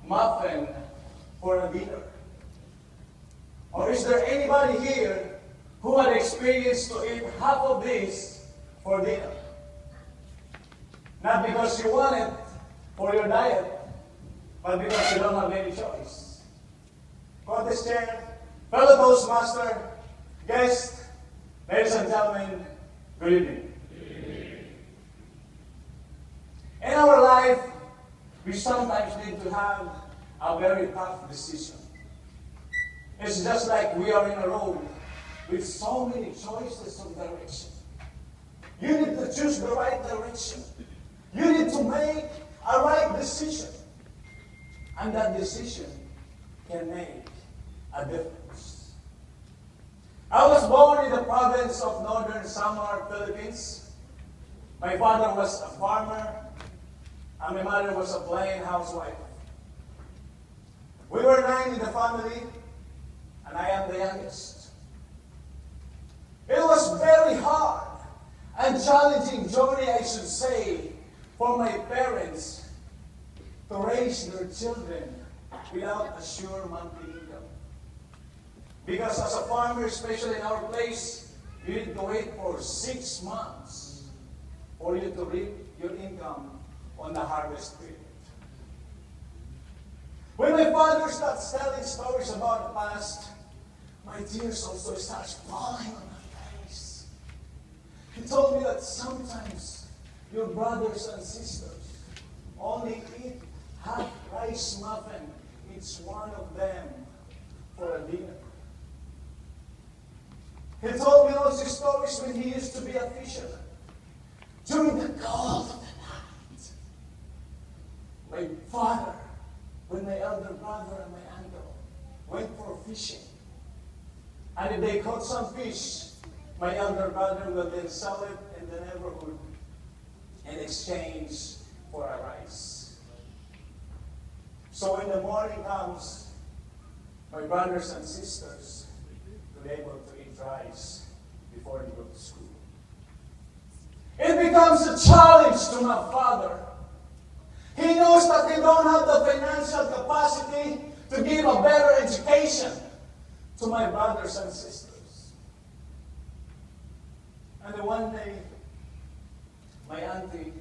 muffin for a dinner? Or is there anybody here who had experienced to eat half of this for dinner? Not because you want it for your diet, but because you don't have any choice. Contestant, fellow Toastmaster, guests, ladies and gentlemen, good evening. In our life, we sometimes need to have a very tough decision. It's just like we are in a road with so many choices of direction. You need to choose the right direction. You need to make a right decision. And that decision can make a difference. I was born in the province of Northern Samar, Philippines. My father was a farmer, and my mother was a plain housewife. We were 9 in the family, and I am the youngest. It was very hard and challenging journey, I should say, for my parents to raise their children without a sure monthly income. Because as a farmer, especially in our place, you need to wait for 6 months for you to reap your income on the harvest period. When my father starts telling stories about the past, my tears also start falling on my face. He told me that sometimes your brothers and sisters only eat half rice muffin, each one of them, for a dinner. He told me also stories when he used to be a fisherman. During the cold of the night, my father, when my elder brother and my uncle went for fishing, and if they caught some fish, my elder brother will then sell it in the neighborhood in exchange for a rice. So when the morning comes, my brothers and sisters will be able to eat rice before they go to school. It becomes a challenge to my father. He knows that they don't have the financial capacity to give a better education to my brothers and sisters. And then one day, my auntie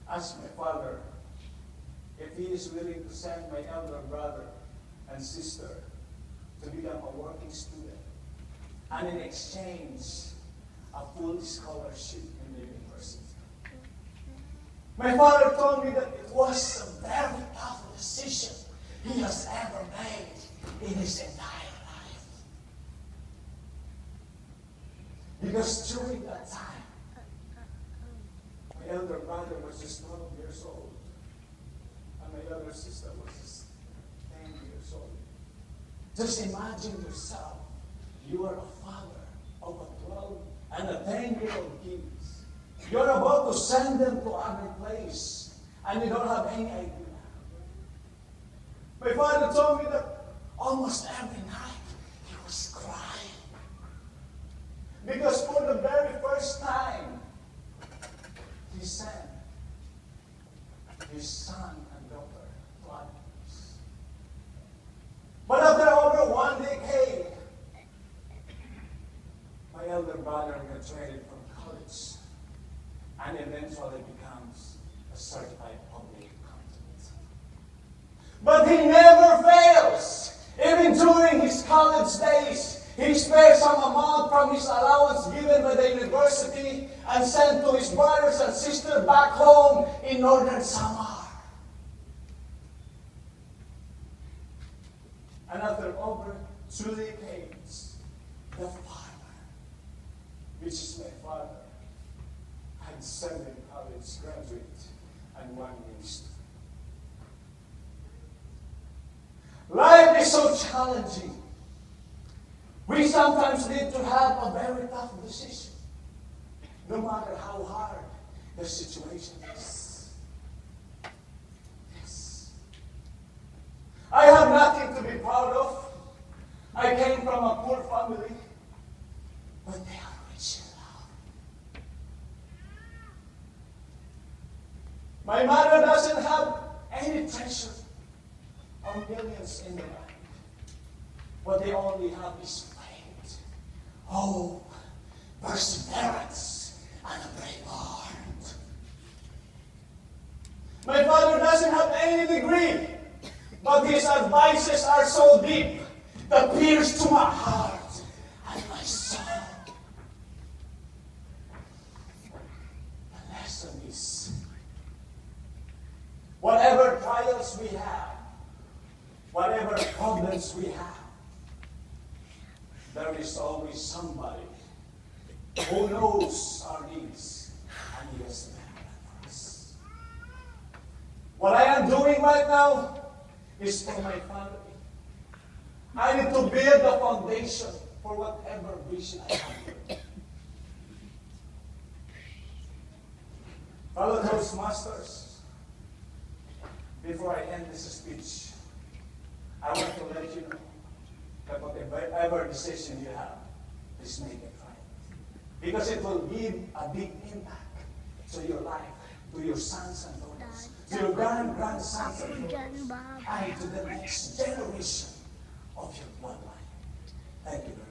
asked my father if he is willing to send my elder brother and sister to become a working student, and in exchange, a full scholarship in the university. My father told me that it was a very tough decision he has ever made in his entire life. Because during that time, my elder brother was just 12 years old, and my elder sister was just 10 years old. Just imagine yourself, you are a father of a 12 and a 10-year-old kids. You're about to send them to other place, and you don't have any idea. My father told me that almost every night he was crying. Because for the very first time, he sent his son and daughter to others. But after over 1 decade, my elder brother graduated from college and eventually becomes a certified public accountant. But he never fails. Even during his college days, he spares some amount from his allowance given by the university and sent to his brothers and sisters back home in Northern Samar. And after over 2 decades, the farmer, which is my father, had 7 college graduates and 1 minister. Life is so challenging. We sometimes need to have a very tough decision, no matter how hard the situation is. Yes. I have nothing to be proud of. I came from a poor family, but they are rich in love. My mother doesn't have any treasure, or millions in the bank. What they only have is faith, hope, perseverance, and a brave heart. My father doesn't have any degree, but his advices are so deep that pierce to my heart and my soul. The lesson is, whatever trials we have, whatever problems we have, there is always somebody who knows our needs and he has better for us. What I am doing right now is for my family. I need to build a foundation for whatever vision I have. Fellow Toastmasters, before I end this speech, I want to let you know that whatever decision you have, please make it right. Because it will give a big impact to your life, to your sons and daughters, to your grandsons and daughters, and to the next generation of your bloodline. Thank you very much.